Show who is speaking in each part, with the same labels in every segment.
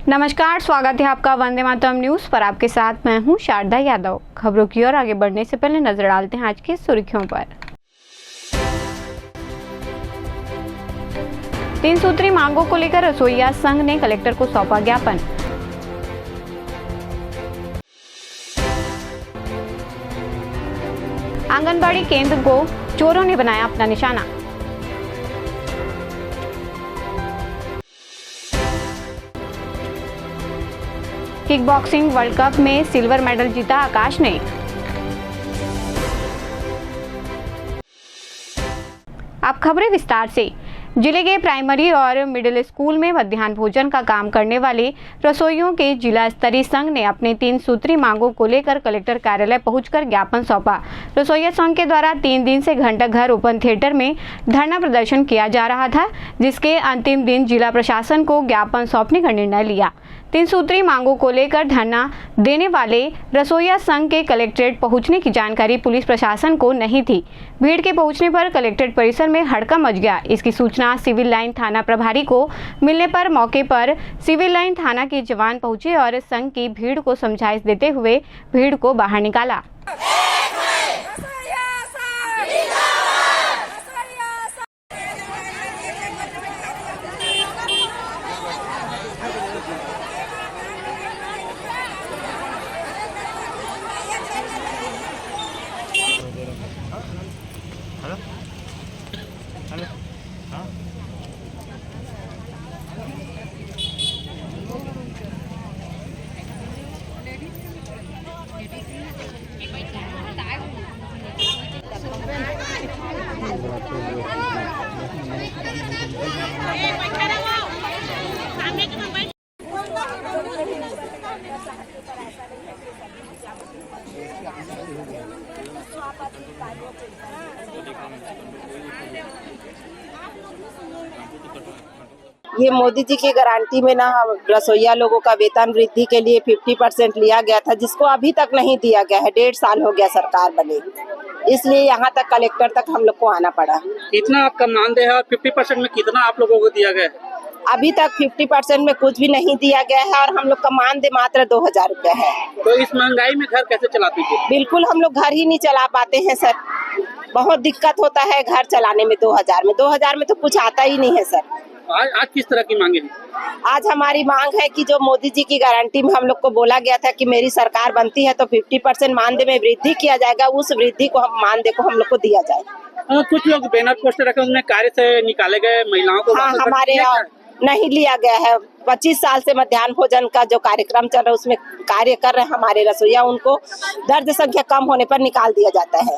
Speaker 1: नमस्कार, स्वागत है आपका वंदे मातरम न्यूज पर। आपके साथ मैं हूं शारदा यादव। खबरों की ओर आगे बढ़ने से पहले नजर डालते हैं आज की सुर्खियों पर। 3 सूत्री मांगों को लेकर रसोइया संघ ने कलेक्टर को सौंपा ज्ञापन। आंगनबाड़ी केंद्र को चोरों ने बनाया अपना निशाना। किक बॉक्सिंग वर्ल्ड कप में सिल्वर मेडल जीता आकाश ने। अब खबरें विस्तार से। जिले के प्राइमरी और मिडिल स्कूल में मध्याह्न भोजन का काम करने वाले रसोइयों के जिला स्तरीय संघ ने अपने 3 सूत्री मांगों को लेकर कलेक्टर कार्यालय पहुंचकर ज्ञापन सौंपा। रसोइया संघ के द्वारा 3 दिन से घंटाघर ओपन थिएटर में धरना प्रदर्शन किया जा रहा था, जिसके अंतिम दिन जिला प्रशासन को ज्ञापन सौंपने का निर्णय लिया। 3 सूत्री मांगों को लेकर धरना देने वाले रसोइया संघ के कलेक्ट्रेट पहुंचने की जानकारी पुलिस प्रशासन को नहीं थी। भीड़ के पहुंचने पर कलेक्ट्रेट परिसर में हड़कंप मच गया। इसकी सूचना सिविल लाइन थाना प्रभारी को मिलने पर मौके पर सिविल लाइन थाना के जवान पहुंचे और संघ की भीड़ को समझाइश देते हुए भीड़ को बाहर निकाला।
Speaker 2: ये मोदी जी की गारंटी में ना रसोइया लोगों का वेतन वृद्धि के लिए 50% लिया गया था, जिसको अभी तक नहीं दिया गया है। 1.5 साल हो गया सरकार बने, इसलिए यहाँ तक कलेक्टर तक हम लोग को आना पड़ा।
Speaker 3: कितना आपका मानदेय है और 50% में कितना आप लोगों को दिया गया है?
Speaker 2: अभी तक 50% में कुछ भी नहीं दिया गया है और हम लोग का मानदेय मात्र 2000 रुपया है।
Speaker 3: तो इस महंगाई में घर कैसे चलाते थे?
Speaker 2: बिल्कुल हम लोग घर ही नहीं चला पाते हैं सर, बहुत दिक्कत होता है घर चलाने में। 2000 में तो कुछ आता ही नहीं है सर।
Speaker 3: आज किस तरह की मांगे हैं?
Speaker 2: आज हमारी मांग है कि जो मोदी जी की गारंटी में हम लोग को बोला गया था कि मेरी सरकार बनती है तो 50% मानदेय में वृद्धि किया जाएगा, उस वृद्धि को मानदेय को हम लोग को दिया जाए।
Speaker 3: कुछ लोग बैनर पोस्टर रखे, उनमें कार्य से निकाले गए महिलाओं को।
Speaker 2: हाँ, हमारे यहाँ नहीं लिया गया है। 25 साल से मध्याह्न भोजन का जो कार्यक्रम चल रहा है उसमें कार्य कर रहे हैं हमारे रसोइया, उनको दर्ज संख्या कम होने पर निकाल दिया जाता है,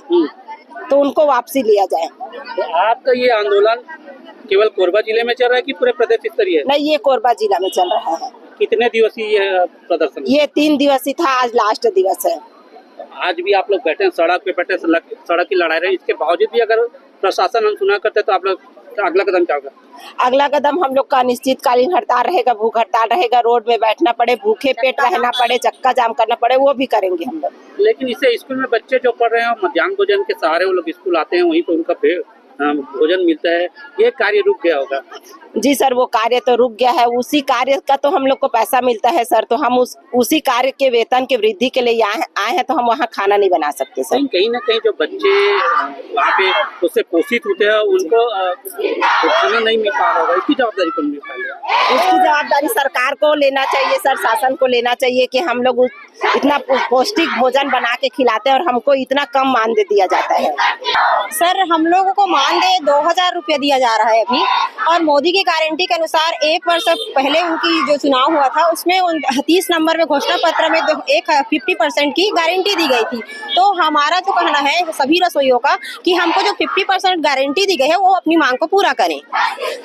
Speaker 2: तो उनको वापसी लिया जाए।
Speaker 3: तो आपका ये आंदोलन केवल कोरबा जिले में चल रहा है कि पूरे प्रदेश स्तरीय है?
Speaker 2: नहीं, ये कोरबा जिला में चल रहा है।
Speaker 3: कितने दिवसीय प्रदर्शन?
Speaker 2: ये 3 दिवसीय था, आज लास्ट दिवस है।
Speaker 3: आज भी आप लोग बैठे हैं, सड़क पे बैठे, सड़क की लड़ाई रही। इसके बावजूद भी अगर प्रशासन अनसुना करते तो आप लोग अगला कदम क्या होगा?
Speaker 2: अगला कदम हम लोग का अनिश्चितकालीन हड़ताल रहेगा, भूख हड़ताल रहेगा, रोड में बैठना पड़े, भूखे पेट रहना पड़े, चक्का जाम करना पड़े, वो भी करेंगे हम लोग।
Speaker 3: लेकिन इससे स्कूल में बच्चे जो पढ़ रहे हैं मध्याह्न भोजन के सहारे वो लोग स्कूल आते हैं, वहीं पर उनका भोजन मिलता है, ये कार्य रुक गया होगा?
Speaker 2: जी सर, वो कार्य तो रुक गया है। उसी कार्य का तो हम लोग को पैसा मिलता है सर, तो हम उसी कार्य के वेतन के वृद्धि के लिए आए हैं, तो हम वहाँ खाना नहीं बना सकते सर।
Speaker 3: कहीं ना कहीं जो बच्चे वहाँ पे उससे पोषित होते हैं उनको खाना नहीं मिल पा रहा होगा, इसकी जवाबदारी कौन निकालेगा?
Speaker 2: उसकी जवाबदारी सरकार को लेना चाहिए सर, शासन को लेना चाहिए कि हम लोग इतना पौष्टिक भोजन बना के खिलाते हैं और हमको इतना कम मानदेय दिया जाता है।
Speaker 4: सर, हम लोगों को मानदेय 2000 रुपया दिया जा रहा है अभी, और मोदी की गारंटी के अनुसार 1 वर्ष पहले उनकी जो चुनाव हुआ था उसमें 30 नंबर में घोषणा पत्र में 50% की गारंटी दी गई थी। तो हमारा जो कहना है सभी रसोइयों का कि हमको जो 50% गारंटी दी गई है वो अपनी मांग को पूरा करें।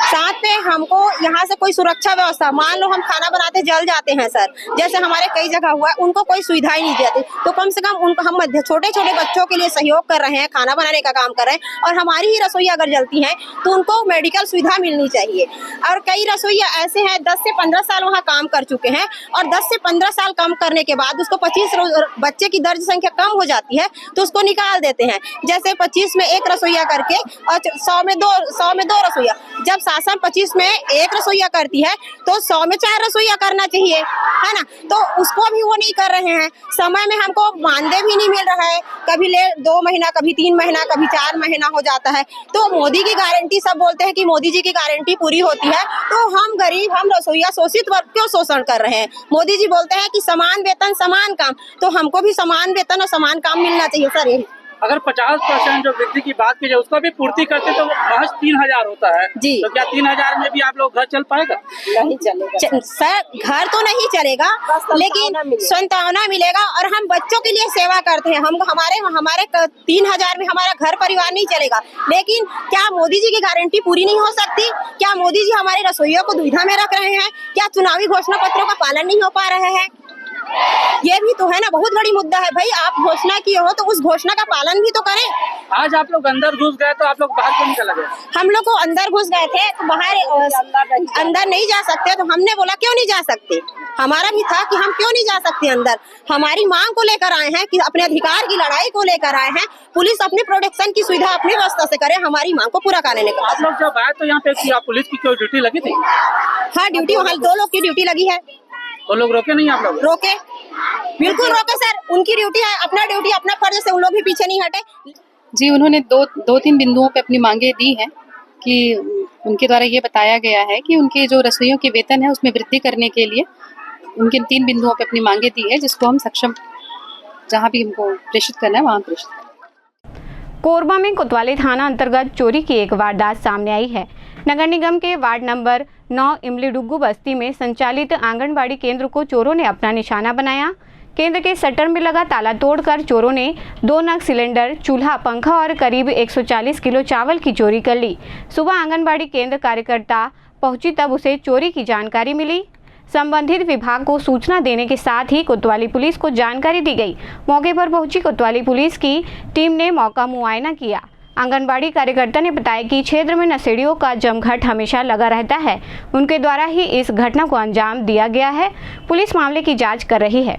Speaker 4: साथ में हमको यहाँ से कोई सुरक्षा व्यवस्था, मान लो हम खाना बनाते जल जाते हैं सर, जैसे हमारे कई जगह हुआ है, उनको कोई सुविधाएं नहीं देती, तो कम से कम उनको हम छोटे छोटे बच्चों के लिए सहयोग कर रहे हैं, खाना बनाने का काम कर रहे हैं, और हमारी ही रसोई अगर जलती है तो उनको मेडिकल सुविधा मिलनी चाहिए। और कई रसोइया ऐसे हैं 10 से 15 साल वहाँ काम कर चुके हैं, और 10 से 15 साल काम करने के बाद उसको 25 बच्चे की दर्ज संख्या कम हो जाती है तो उसको निकाल देते हैं। जैसे 25 में 1 रसोइया करके और 100 में 2 रसोइया, जब शासन 25 में एक रसोईया करती है तो 100 में 4 रसोईया करना चाहिए, है ना। तो उसको भी वो नहीं कर रहे हैं। समय में हमको मानदेय भी नहीं मिल रहा है, कभी ले 2 महीना, कभी 3 महीना, कभी 4 महीना हो जाता है। तो मोदी की गारंटी, सब बोलते हैं कि मोदी जी की गारंटी पूरी होती है, तो हम गरीब, हम रसोईया शोषित वर्ग क्यों शोषण कर रहे हैं। मोदी जी बोलते हैं कि समान वेतन समान काम, तो हमको भी समान वेतन और समान काम मिलना चाहिए सर। यही
Speaker 3: अगर 50% जो वृद्धि की बात की जाए उसका भी पूर्ति करते तो महज 3000 होता है
Speaker 4: जी।
Speaker 3: तो क्या 3000 में भी आप लोग घर चल पाएगा?
Speaker 2: नहीं चलेगा
Speaker 4: सर, घर तो नहीं चलेगा, लेकिन संतावना मिलेगा। और हम बच्चों के लिए सेवा करते हैं, हम हमारे 3000 में हमारा घर परिवार नहीं चलेगा। लेकिन क्या मोदी जी की गारंटी पूरी नहीं हो सकती? क्या मोदी जी हमारे रसोइयों को दुविधा में रख रहे हैं? क्या चुनावी घोषणा पत्रों का पालन नहीं हो पा रहे हैं? ये भी तो है ना, बहुत बड़ी मुद्दा है भाई। आप घोषणा किए हो तो उस घोषणा का पालन भी तो करें।
Speaker 3: आज आप लोग अंदर घुस गए तो आप लोग बाहर क्यों निकल गए?
Speaker 4: हम लोग को अंदर घुस गए थे तो बाहर अंदर नहीं जा सकते, तो हमने बोला क्यों नहीं जा सकते। हमारा भी था कि हम क्यों नहीं जा सकते अंदर। हमारी मांग को लेकर आए हैं कि अपने अधिकार की लड़ाई को लेकर आए हैं। पुलिस अपनी प्रोटेक्शन की सुविधा अपनी व्यवस्था से करे, हमारी मांग को पूरा करने के।
Speaker 3: आप लोग जब आए तो यहाँ पे पुलिस की कोई ड्यूटी लगी थी?
Speaker 4: हाँ, ड्यूटी वहाँ 2 लोग की ड्यूटी लगी है।
Speaker 3: वो लोग रोके नहीं आप लोग?
Speaker 4: रोके, बिल्कुल रोके सर। उनकी ड्यूटी है, अपना ड्यूटी, अपना फर्ज से उन लोग भी पीछे नहीं हटे।
Speaker 5: जी, उन्होंने 2-3 बिंदुओं पे अपनी मांगे दी हैं कि उनके द्वारा ये बताया गया है कि उनके जो रसोइयों के वेतन है उसमें वृद्धि करने के लिए उनके 3 बिंदुओं पे अपनी मांगे दी है, जिसको हम सक्षम जहाँ भी हमको प्रेषित करना है वहाँ प्रेषित करें।
Speaker 1: कोरबा में कोतवाली थाना अंतर्गत चोरी की एक वारदात सामने आई है। नगर निगम के वार्ड नंबर 9 इमलीडुग्गू बस्ती में संचालित आंगनबाड़ी केंद्र को चोरों ने अपना निशाना बनाया। केंद्र के शटर में लगा ताला तोड़कर चोरों ने 2 नग सिलेंडर, चूल्हा, पंखा और करीब 140 किलो चावल की चोरी कर ली। सुबह आंगनबाड़ी केंद्र कार्यकर्ता पहुंची तब उसे चोरी की जानकारी मिली। संबंधित विभाग को सूचना देने के साथ ही कोतवाली पुलिस को जानकारी दी गई। मौके पर पहुंची कोतवाली पुलिस की टीम ने मौका मुआयना किया। आंगनबाड़ी कार्यकर्ता ने बताया कि क्षेत्र में नशेड़ियों का जमघट हमेशा लगा रहता है, उनके द्वारा ही इस घटना को अंजाम दिया गया है। पुलिस मामले की जांच कर रही है।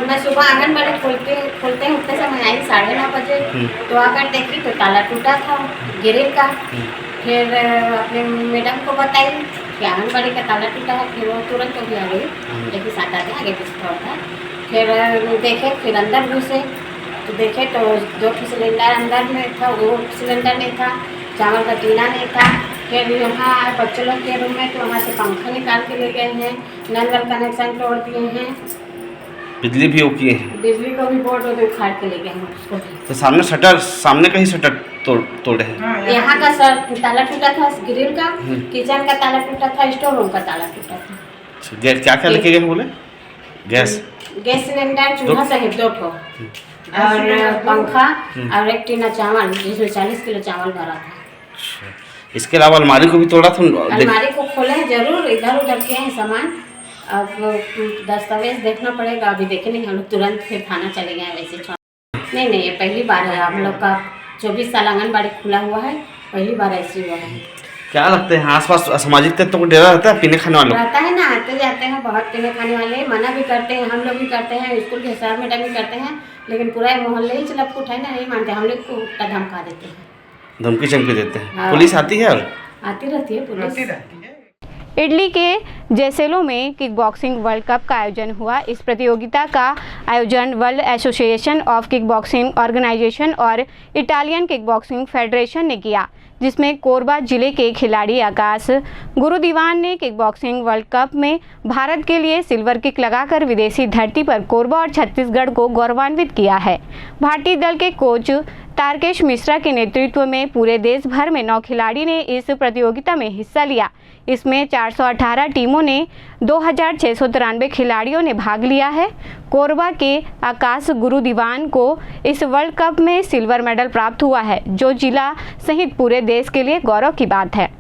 Speaker 6: मैं सुबह आंगनबाड़ी खोलते उठते समय आई 9:30 बजे, तो आकर देखी तो ताला टूटा था गिरिल का। फिर अपने मैडम को बताई कि आंगनबाड़ी का ताला टूटा है। फिर वो तुरंत भी आ गई, लेकिन 7 आगे पिछड़ा था। फिर देखे, फिर अंदर घुसे तो देखे तो 2 सिलेंडर अंदर में था, वो सिलेंडर नहीं था, चावल का टीना नहीं था। फिर यहाँ बच्चों लोग के रूम में तो वहाँ से पंखा निकाल के ले गए हैं, नल का कनेक्शन तोड़ दिए हैं,
Speaker 7: बिजली भी किए हैं,
Speaker 6: बिजली को भी बोर्ड उखाड़ के ले गए हैं उसको।
Speaker 7: तो सामने का ही शटर तोड़े हैं।
Speaker 6: यहाँ का सर ताला टूटा था ग्रिल का, किचन का ताला टूटा था, स्टोर रूम का ताला टूटा था।
Speaker 7: गैस क्या लेके गए बोले? गैस
Speaker 6: सिलेंडर, चूल्हा सहित 2 ठो और पंखा और 1 टीना चावल, जिसमें 40 किलो चावल भरा था।
Speaker 7: इसके अलावा अलमारी को भी तोड़ा था।
Speaker 6: अलमारी को खोले जरूर, इधर उधर किए हैं सामान। अब दस्तावेज देखना पड़ेगा, अभी देखे नहीं हम लोग, तुरंत फिर थाना चले गए। वैसे नहीं, ये पहली बार है हम लोग का। 24 साल आंगनबाड़ी खुला हुआ है, पहली बार ऐसे हुआ है।
Speaker 7: क्या लगते हैं आसपास असामाजिक तत्वों को डेरा रहता है पीने खाने वालों?
Speaker 6: रहता है ना, आते जाते हैं बहुत पीने खाने वाले, मना भी करते हैं, हम लोग भी करते हैं, स्कूल के सर मैडम भी करते हैं, लेकिन पूरा मोहल्ले ही चलपकुट है ना, नहीं मानते। हम लोग को उल्टा धमका देते हैं,
Speaker 7: धमकी चमकी देते हैं।
Speaker 6: हाँ।
Speaker 7: पुलिस आती है? और
Speaker 6: आती रहती है पुलिस।
Speaker 1: इटली के जैसेलो में किक बॉक्सिंग वर्ल्ड कप का आयोजन हुआ। इस प्रतियोगिता का आयोजन world association of kick boxing organisation और इटालियन किक बॉक्सिंग फेडरेशन ने किया, जिसमें कोरबा जिले के खिलाड़ी आकाश गुरुदीवान ने किक बॉक्सिंग वर्ल्ड कप में भारत के लिए सिल्वर किक लगाकर विदेशी धरती पर कोरबा और छत्तीसगढ़ को गौरवान्वित किया है। भारतीय दल के कोच तारकेश मिश्रा के नेतृत्व में पूरे देश भर में 9 खिलाड़ी ने इस प्रतियोगिता में हिस्सा लिया। इसमें 418 टीमों ने 2693 खिलाड़ियों ने भाग लिया है। कोरबा के आकाश गुरु दीवान को इस वर्ल्ड कप में सिल्वर मेडल प्राप्त हुआ है, जो जिला सहित पूरे देश के लिए गौरव की बात है।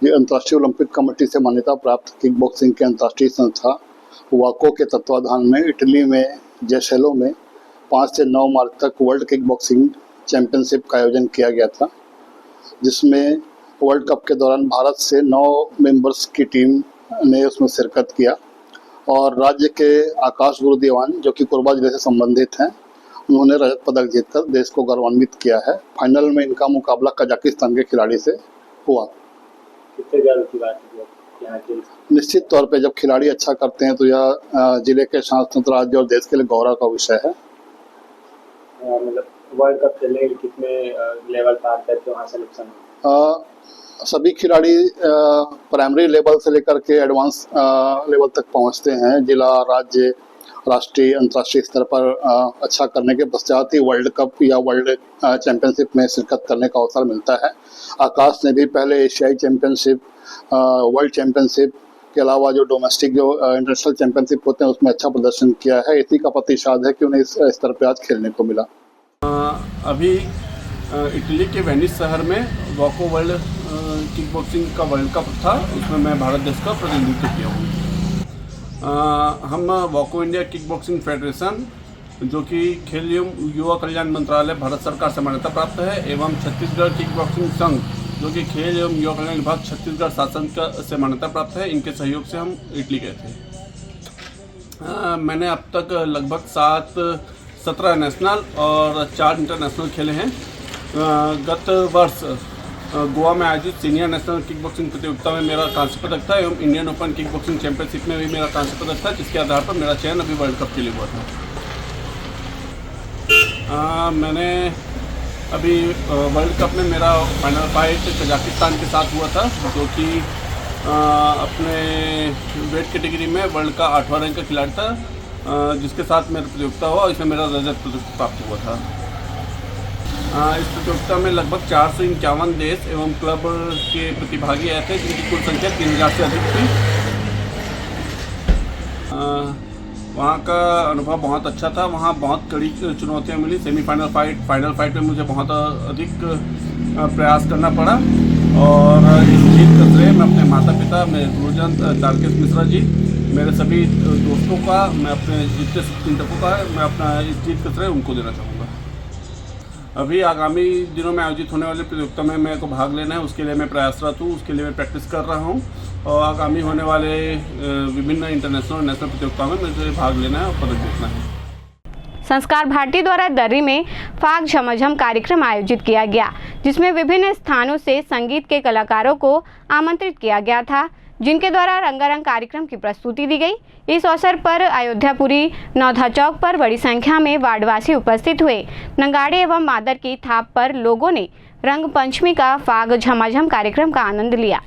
Speaker 8: ये अंतर्राष्ट्रीय ओलंपिक कमेटी से मान्यता प्राप्त किक बॉक्सिंग की अंतर्राष्ट्रीय संस्था वाको के तत्वाधान में इटली में जैसेलो में 5 से 9 मार्च तक वर्ल्ड किक बॉक्सिंग चैंपियनशिप का आयोजन किया गया था, जिसमें वर्ल्ड कप के दौरान भारत से 9 मेंबर्स की टीम ने उसमें शिरकत किया और राज्य के आकाश गुरु दीवान, जो कि कोरबा जिले से संबंधित हैं, उन्होंने रजत पदक जीतकर देश को गौरवान्वित किया है। फाइनल में इनका मुकाबला कजाकिस्तान के खिलाड़ी से हुआ।
Speaker 3: कितने गर्व की बात है।
Speaker 8: निश्चित तौर पे जब खिलाड़ी अच्छा करते हैं तो यह जिले के सांस्कृतिक राज्य और देश के लिए गौरव का विषय है।
Speaker 3: मतलब वर्ल्ड कप खेलने के लिए कितने लेवल पर आते हैं तो वहाँ सिलेक्शन?
Speaker 8: सभी खिलाड़ी प्राइमरी लेवल से लेकर के एडवांस लेवल तक पहुंचते हैं। जिला, राज्य, राष्ट्रीय, अंतर्राष्ट्रीय स्तर पर अच्छा करने के पश्चात ही वर्ल्ड कप या वर्ल्ड चैंपियनशिप में शिरकत करने का अवसर मिलता है। आकाश ने भी पहले एशियाई चैंपियनशिप, वर्ल्ड चैंपियनशिप के अलावा जो डोमेस्टिक जो इंटरनेशनल चैंपियनशिप होते हैं उसमें अच्छा प्रदर्शन किया है। इसी का प्रतिशत है कि उन्हें इस स्तर पर आज खेलने को मिला।
Speaker 9: अभी इटली के वेनिस शहर में वाको वर्ल्ड किक बॉक्सिंग का वर्ल्ड कप था, उसमें मैं भारत देश का प्रतिनिधित्व किया हूँ। हम वाको इंडिया किक बॉक्सिंग फेडरेशन, जो कि खेल एवं युवा कल्याण मंत्रालय भारत सरकार से मान्यता प्राप्त है, एवं छत्तीसगढ़ किक बॉक्सिंग संघ, जो कि खेल एवं युवा कल्याण विभाग छत्तीसगढ़ शासन से मान्यता प्राप्त है, इनके सहयोग से हम इटली गए थे। मैंने अब तक लगभग 17 नेशनल और 4 इंटरनेशनल खेले हैं। गत वर्ष गोवा में आयोजित सीनियर नेशनल किक बॉक्सिंग प्रतियोगिता में मेरा कांस्य पदक था एवं Indian open kick boxing championship में भी मेरा कांस्य पदक था, जिसके आधार पर मेरा चयन अभी वर्ल्ड कप के लिए हुआ था। मैंने अभी वर्ल्ड कप में मेरा फाइनल फाइट कजाकिस्तान के साथ हुआ था, जो कि अपने वेट कैटेगरी में वर्ल्ड का 8वां रैंक का खिलाड़ी था, जिसके साथ मेरा प्रतियोगिता हुआ। इसमें मेरा रजत पदक प्राप्त हुआ था। इस प्रतियोगिता में लगभग 451 देश एवं क्लब के प्रतिभागी आए थे, जिनकी कुल संख्या 3000 से अधिक थी। वहाँ का अनुभव बहुत अच्छा था। वहाँ बहुत कड़ी चुनौतियाँ मिली। सेमीफाइनल फाइट, फाइनल फाइट में मुझे बहुत अधिक प्रयास करना पड़ा और इस जीत का श्रेय मैं अपने माता पिता, मेरे गुरुजन तारकेश मिश्रा जी, मेरे सभी दोस्तों का, मैं अपने जितने चिंतकों का, मैं अपना इस जीत का श्रेय उनको देना चाहूँगा। अभी आगामी दिनों में आयोजित होने वाली प्रतियोगिता में मेरे को भाग लेना है, उसके लिए मैं प्रयासरत हूँ, उसके लिए मैं प्रैक्टिस कर रहा हूँ और आगामी होने वाले विभिन्न इंटरनेशनल और नेशनल प्रतियोगिताओं में मुझे भाग लेना है और पदक जीतना है।
Speaker 1: संस्कार भारती द्वारा दर्री में फाग झमाझम कार्यक्रम आयोजित किया गया, जिसमें विभिन्न स्थानों से संगीत के कलाकारों को आमंत्रित किया गया था, जिनके द्वारा रंगारंग कार्यक्रम की प्रस्तुति दी गई। इस अवसर पर अयोध्यापुरी नौधा चौक पर बड़ी संख्या में वार्डवासी उपस्थित हुए। नगाड़े एवं मादर की थाप पर लोगों ने रंग पंचमी का फाग झमाझम कार्यक्रम का आनंद लिया।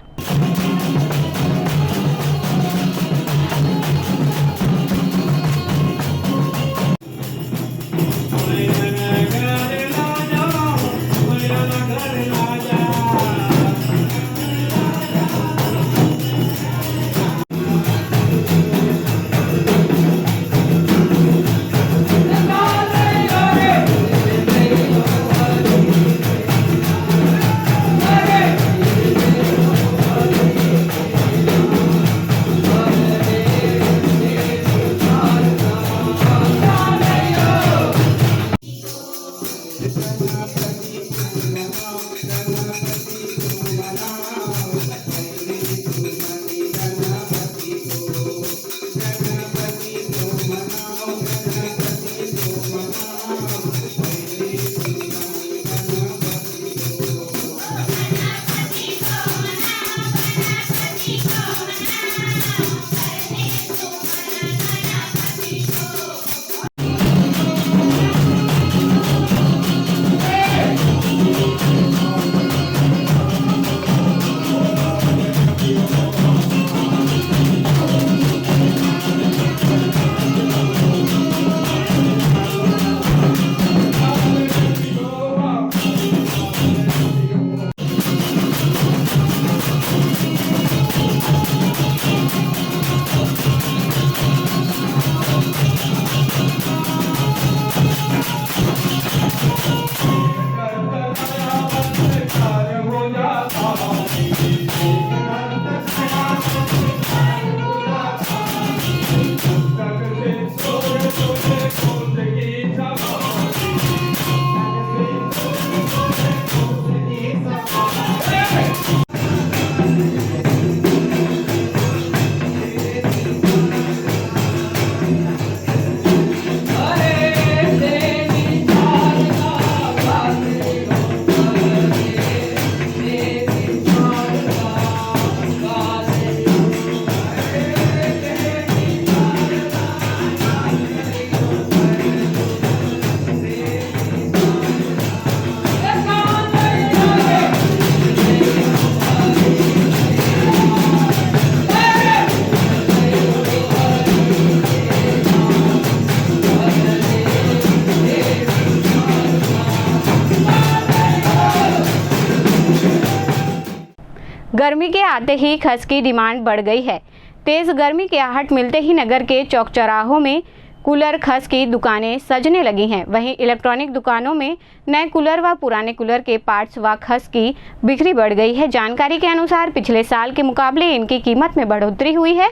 Speaker 1: गर्मी के आते ही खस की डिमांड बढ़ गई है। तेज गर्मी की आहट मिलते ही नगर के चौक चौराहों में कूलर खस की दुकानें सजने लगी हैं। वहीं इलेक्ट्रॉनिक दुकानों में नए कूलर व पुराने कूलर के पार्ट्स व खस की बिक्री बढ़ गई है। जानकारी के अनुसार पिछले साल के मुकाबले इनकी कीमत में बढ़ोतरी हुई है।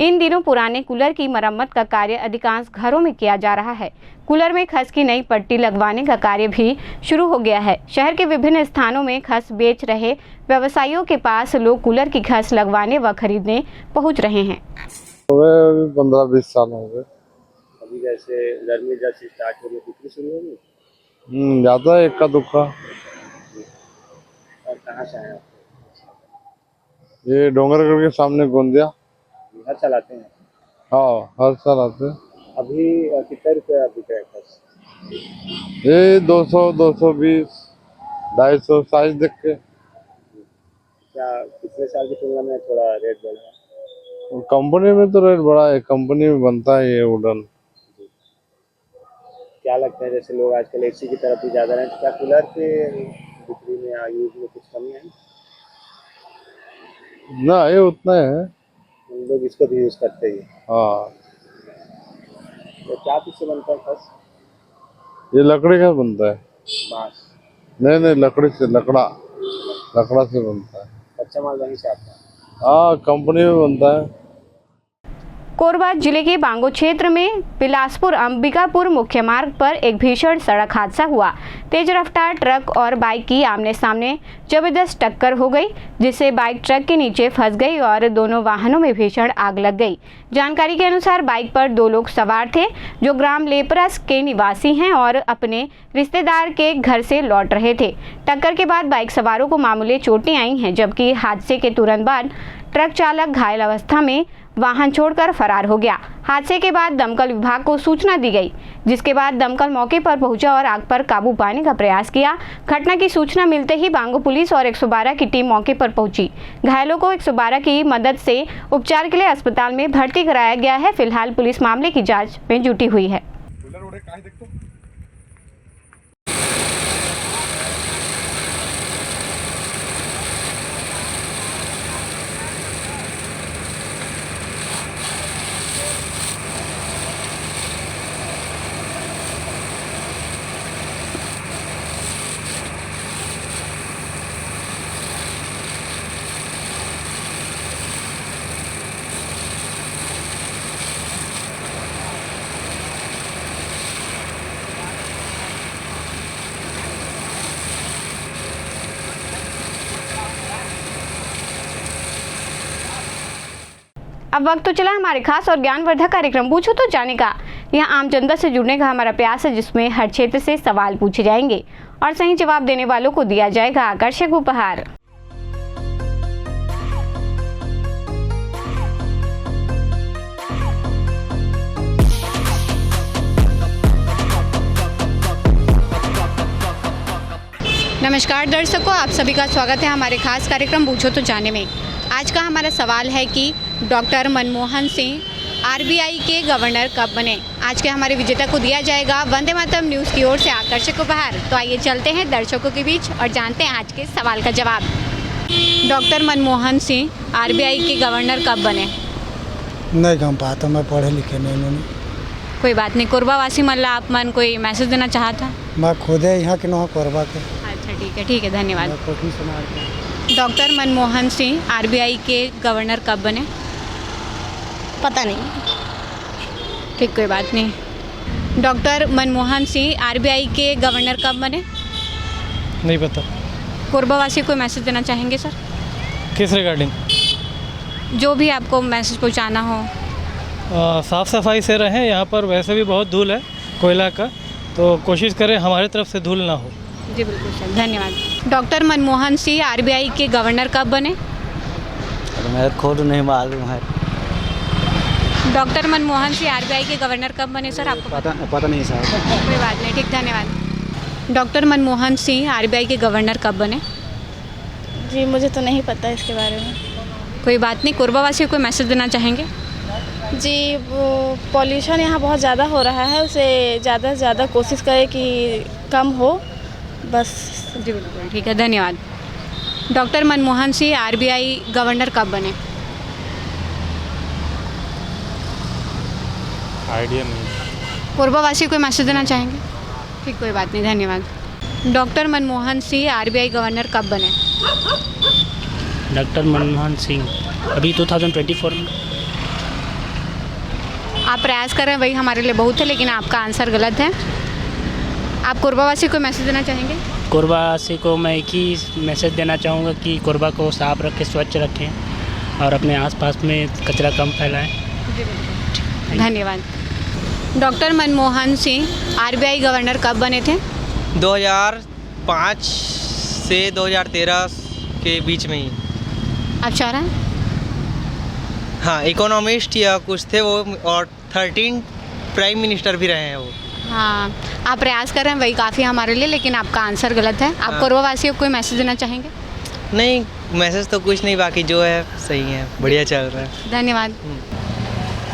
Speaker 1: इन दिनों पुराने कूलर की मरम्मत का कार्य अधिकांश घरों में किया जा रहा है। कूलर में खस की नई पट्टी लगवाने का कार्य भी शुरू हो गया है। शहर के विभिन्न स्थानों में खस बेच रहे व्यवसायियों के पास लोग कूलर की खस लगवाने व खरीदने पहुंच रहे हैं।
Speaker 10: 15-20 साल हो गए।
Speaker 3: अभी जैसे गर्मी जब से स्टार्ट हो गई बिक्री शुरू होगी।
Speaker 10: ज्यादा इक्का दुक्का।
Speaker 3: और कहाँ से आए आप?
Speaker 10: ये डोंगरगढ़ के सामने गोंदिया।
Speaker 3: घर चलाते हैं?
Speaker 10: हाँ, हर साल आते हैं।
Speaker 3: अभी कितने रुपये बिक रहा है खस?
Speaker 10: ये 200, 220, 250 साइज देख के।
Speaker 3: क्या पिछले साल की तुलना में थोड़ा रेट बढ़ा?
Speaker 10: कंपनी में तो रेट बढ़ा है, कंपनी में बनता है ये वुडन।
Speaker 3: क्या लगता है जैसे लोग आजकल एसी की तरफ भी ज़्यादा रहे, तो क्या कूलर के बिक्री में या यूज में कुछ कमी आई?
Speaker 10: ना, ये उतना है।
Speaker 3: लोग इसको भी यूज करते ही।
Speaker 10: हाँ।
Speaker 3: तो क्या किससे बनता है खस?
Speaker 10: ये लकड़ी का बनता है।
Speaker 3: बांस?
Speaker 10: नहीं, लकड़ी से, लकड़ा से बनता है।
Speaker 3: कच्चा माल वहीं से आता है?
Speaker 10: हाँ, कंपनी में बनता है।
Speaker 1: कोरबा जिले के बांगो क्षेत्र में बिलासपुर अंबिकापुर मुख्य मार्ग पर एक भीषण सड़क हादसा हुआ। तेज रफ्तार ट्रक और बाइक की आमने सामने जबरदस्त टक्कर हो गई, जिससे बाइक ट्रक के नीचे फंस गई और दोनों वाहनों में भीषण आग लग गई। जानकारी के अनुसार बाइक पर 2 लोग सवार थे, जो ग्राम लेपरस के निवासी हैं और अपने रिश्तेदार के घर से लौट रहे थे। टक्कर के बाद बाइक सवारों को मामूली चोटें आई हैं, जबकि हादसे के तुरंत बाद ट्रक चालक घायल अवस्था में वाहन छोड़कर फरार हो गया। हादसे के बाद दमकल विभाग को सूचना दी गई, जिसके बाद दमकल मौके पर पहुंचा और आग पर काबू पाने का प्रयास किया। घटना की सूचना मिलते ही बांगो पुलिस और 112 की टीम मौके पर पहुंची। घायलों को 112 की मदद से उपचार के लिए अस्पताल में भर्ती कराया गया है। फिलहाल पुलिस मामले की जाँच में जुटी हुई है। अब वक्त तो चला हमारे खास और ज्ञानवर्धक कार्यक्रम पूछो तो जाने का। यहाँ आम जनता से जुड़ने का हमारा प्रयास है, जिसमें हर क्षेत्र से सवाल पूछे जाएंगे और सही जवाब देने वालों को दिया जाएगा आकर्षक उपहार। नमस्कार दर्शकों, आप सभी का स्वागत है हमारे खास कार्यक्रम पूछो तो जाने में। आज का हमारा सवाल है कि डॉक्टर मनमोहन सिंह आरबीआई के गवर्नर कब बने। आज के हमारे विजेता को दिया जाएगा वंदे मातरम न्यूज़ की ओर से आकर्षक उपहार। तो आइए चलते हैं दर्शकों के बीच और जानते हैं आज के सवाल का जवाब। डॉक्टर मनमोहन सिंह आरबीआई के गवर्नर कब बने?
Speaker 11: नहीं गम पाता, मैं पढ़े लिखे नहीं। उन्होंने
Speaker 1: कोई बात नहीं। कोरबा वासी मल्ला आप मन कोई मैसेज देना चाहता?
Speaker 11: मैं खुद यहाँ के न कोरबा के।
Speaker 1: अच्छा ठीक है, धन्यवाद। डॉक्टर मनमोहन सिंह आरबीआई के गवर्नर कब बने?
Speaker 4: पता नहीं।
Speaker 1: ठीक, कोई बात नहीं। डॉक्टर मनमोहन सिंह आरबीआई के गवर्नर कब बने?
Speaker 11: नहीं पता।
Speaker 1: कोरबा वासी कोई मैसेज देना चाहेंगे सर?
Speaker 11: किस रिगार्डिंग?
Speaker 1: जो भी आपको मैसेज पहुंचाना हो।
Speaker 11: साफ़ सफाई से रहें, यहाँ पर वैसे भी बहुत धूल है कोयला का, तो कोशिश करें हमारी तरफ से धूल ना हो।
Speaker 1: जी बिल्कुल सर, धन्यवाद। डॉक्टर मनमोहन सिंह आरबीआई के गवर्नर कब बने?
Speaker 12: मैं खुद नहीं मालूम है।
Speaker 1: डॉक्टर मनमोहन सिंह आरबीआई के गवर्नर कब बने सर? आपको
Speaker 12: पता नहीं साहब।
Speaker 1: कोई बात नहीं, ठीक, धन्यवाद। डॉक्टर मनमोहन सिंह आरबीआई के गवर्नर कब बने?
Speaker 13: जी मुझे तो नहीं पता इसके बारे में।
Speaker 1: कोई बात नहीं। कोरबा वासियों को मैसेज देना चाहेंगे?
Speaker 13: जी, वो पॉल्यूशन यहाँ बहुत ज़्यादा हो रहा है, उसे ज़्यादा से ज़्यादा कोशिश करें कि कम हो, बस।
Speaker 1: जी बिल्कुल, ठीक है, धन्यवाद। Doctor Manmohan Singh RBI governor कब बने?
Speaker 14: आइडिया नहीं।
Speaker 1: कोरबावासी को मैसेज देना चाहेंगे? ठीक, कोई बात नहीं, धन्यवाद। Doctor Manmohan Singh RBI governor कब बने?
Speaker 12: डॉक्टर मनमोहन सिंह अभी 2024 में।
Speaker 1: आप प्रयास कर रहे हैं, वही हमारे लिए बहुत है, लेकिन आपका आंसर गलत है। आप कोरबावासी को मैसेज देना चाहेंगे?
Speaker 12: कोरबावासी को मैं एक ही मैसेज देना चाहूँगा कि कोरबा को साफ रखें, स्वच्छ रखें और अपने आसपास में कचरा कम फैलाएं।
Speaker 1: धन्यवाद। Doctor Manmohan Singh RBI governor कब बने थे?
Speaker 15: 2005 से 2013 के बीच में ही।
Speaker 1: आप चाह रहे हैं?
Speaker 15: हाँ, इकोनॉमिस्ट या कुछ थे वो, और 13 प्राइम मिनिस्टर भी रहे हैं वो।
Speaker 1: हाँ, आप प्रयास कर रहे हैं, वही काफ़ी हमारे लिए, लेकिन आपका आंसर गलत है। आप कोरबावासियों को कोई मैसेज देना चाहेंगे?
Speaker 15: नहीं, मैसेज तो कुछ नहीं, बाकी जो है सही है, बढ़िया चल रहा है।
Speaker 1: धन्यवाद।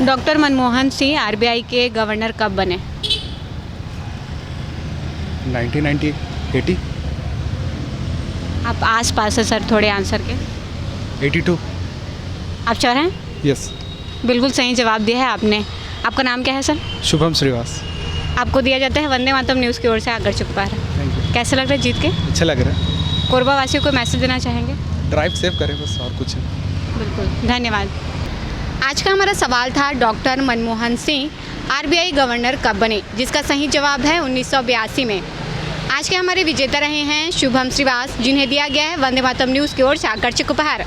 Speaker 1: डॉक्टर मनमोहन सिंह आरबीआई के गवर्नर कब बने?
Speaker 14: 1990, 80,
Speaker 1: आप आस पास है सर थोड़े आंसर के।
Speaker 14: 82।
Speaker 1: आप चाह रहे हैं?
Speaker 14: यस।
Speaker 1: बिल्कुल सही जवाब दिया है आपने। आपका नाम क्या है सर?
Speaker 14: शुभम श्रीवास।
Speaker 1: आपको दिया जाता है वंदे मातरम न्यूज़ की ओर से आकर्षक उपहार।
Speaker 14: Thank you.
Speaker 1: कैसा लग रहा है जीत के?
Speaker 14: अच्छा लग रहा है।
Speaker 1: कोरबावासियों को मैसेज देना चाहेंगे?
Speaker 14: ड्राइव सेव करें बस, और कुछ नहीं।
Speaker 1: बिल्कुल, धन्यवाद। आज का हमारा सवाल था doctor Manmohan Singh RBI governor कब बने, जिसका सही जवाब है 1982 में। आज के हमारे विजेता रहे हैं शुभम श्रीवास, जिन्हें दिया गया है वंदे मातरम न्यूज़ की ओर से आकर्षक उपहार।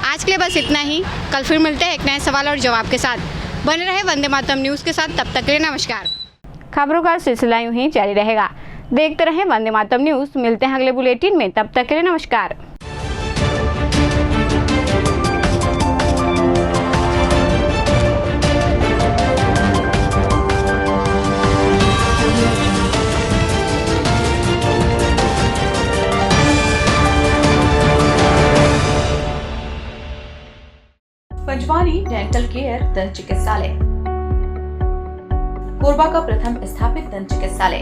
Speaker 1: आज के लिए बस इतना ही। कल फिर मिलते हैं एक नए सवाल और जवाब के साथ। बने रहे वंदे मातरम न्यूज़ के साथ, तब तक के लिए नमस्कार। खबरों का सिलसिला यूं ही जारी रहेगा। देखते रहें वंदे मातरम न्यूज़। मिलते हैं अगले बुलेटिन में, तब तक के लिए नमस्कार।
Speaker 16: पंजवानी डेंटल केयर दंत चिकित्सालय, कोरबा का प्रथम स्थापित दंत चिकित्सालय।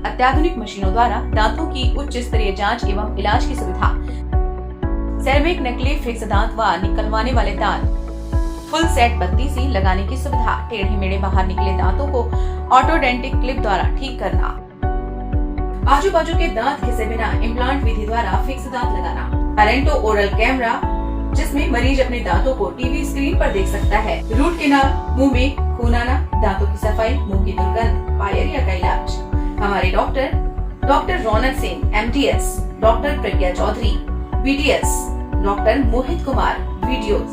Speaker 16: अत्याधुनिक मशीनों द्वारा दांतों की उच्च स्तरीय जांच एवं इलाज की सुविधा। सेरेमिक नकली फिक्स दांत व निकलवाने वाले दांत, फुल सेट बत्ती सी लगाने की सुविधा। टेढ़े मेढ़े बाहर निकले दांतों को ऑटोडेंटिक क्लिप द्वारा ठीक करना। आजू बाजू के दांत घिसे बिना इम्प्लांट विधि द्वारा फिक्स दांत लगाना। पेरेंटो ओरल कैमरा, जिसमें मरीज अपने दांतों को टीवी स्क्रीन पर देख सकता है। रूट केनाल, मुंह में खून आना, दांतों की सफाई, मुंह की दुर्गंध, पायरिया का इलाज। हमारे डॉक्टर रौनक सिंह MDS, डॉक्टर प्रज्ञा Chaudhary BDS, doctor Mohit Kumar videos.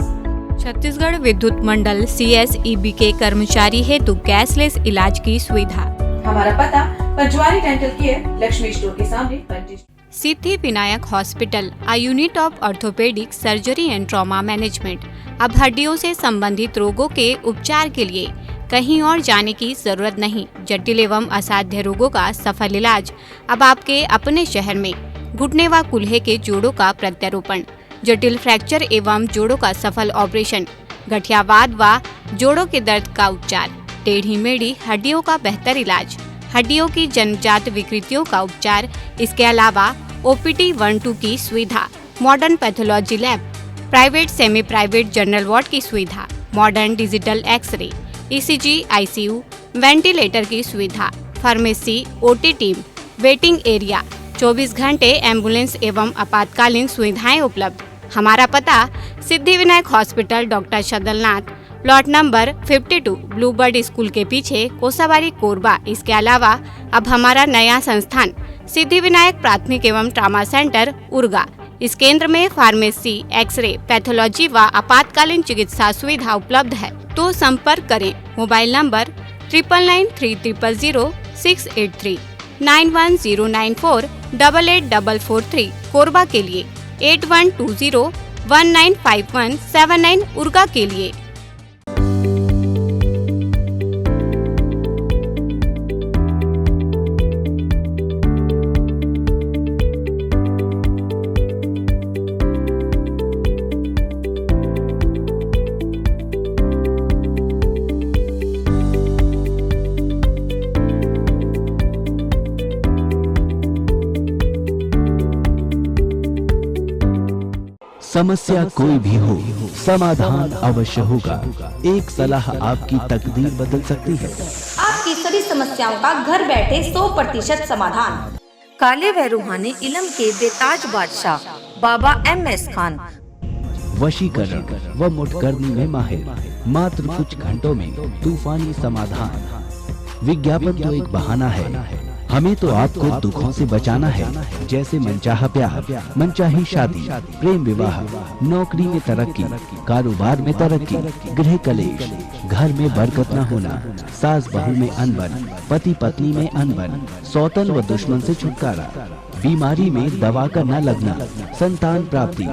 Speaker 1: Chhattisgarh विद्युत मंडल CSEB के कर्मचारी हेतु कैशलेस इलाज की सुविधा।
Speaker 16: हमारा पता Panjwani dental care, Laxmi store के सामने।
Speaker 1: Siddhi Vinayak hospital, a unit of orthopaedic surgery and trauma management. अब हड्डियों से संबंधित रोगों के उपचार के लिए कहीं और जाने की जरूरत नहीं। जटिल एवं असाध्य रोगों का सफल इलाज अब आपके अपने शहर में। घुटने व कूल्हे के जोड़ों का प्रत्यारोपण, जटिल फ्रैक्चर एवं जोड़ों का सफल ऑपरेशन, गठियावाद व जोड़ों के दर्द का उपचार, टेढ़ी मेढ़ी हड्डियों का बेहतर इलाज, हड्डियों की जन्मजात विकृतियों का उपचार। इसके अलावा OPT 1-2 की सुविधा, modern pathology lab, private semi private general ward की सुविधा, modern digital x-ray, ECG, ICU, ventilator की सुविधा, pharmacy, OT team, waiting area, 24 घंटे एम्बुलेंस एवं आपातकालीन सुविधाएं उपलब्ध। हमारा पता Siddhi Vinayak hospital, doctor Shadalnath, plot number 52, Bluebird school के पीछे, कोसाबारी, कोरबा। इसके अलावा अब हमारा नया संस्थान सिद्धि विनायक प्राथमिक एवं ट्रामा सेंटर, उर्गा। इस केंद्र में फार्मेसी, एक्सरे, पैथोलॉजी व आपातकालीन चिकित्सा सुविधा उपलब्ध है। तो संपर्क करें। मोबाइल नंबर 9993000683, 9109488443 कोरबा के लिए, 8120195179 उर्गा के लिए।
Speaker 17: समस्या कोई भी हो, समाधान अवश्य होगा। एक सलाह आपकी तकदीर बदल सकती है।
Speaker 18: आपकी सभी समस्याओं का घर बैठे 100% समाधान। काले व रूहानी इल्म के बेताज बादशाह बाबा MS खान।
Speaker 17: वशीकरण व मुठकरनी में माहिर, मात्र कुछ घंटों में तूफानी समाधान। विज्ञापन तो एक बहाना है, हमें तो आपको दुखों से बचाना है, जैसे मनचाहा प्यार, मनचाही शादी, प्रेम विवाह, नौकरी में तरक्की, कारोबार में तरक्की, गृह कलेश, घर में बरकत न होना, सास बहू में अनबन, पति पत्नी में अनबन, सौतन व दुश्मन से छुटकारा, बीमारी में दवा का न लगना, संतान प्राप्ति,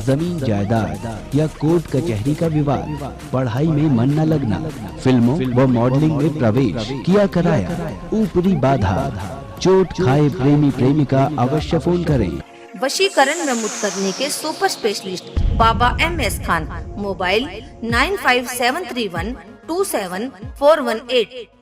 Speaker 17: जमीन जायदाद या कोर्ट कचहरी का विवाद, पढ़ाई में मन न लगना, फिल्मों व मॉडलिंग में प्रवेश किया कराया, ऊपरी बाधा, चोट खाए प्रेमी प्रेमिका अवश्य फोन करें।
Speaker 18: वशीकरण में मुठ करने के सुपर स्पेशलिस्ट बाबा MS खान। मोबाइल 9573127418।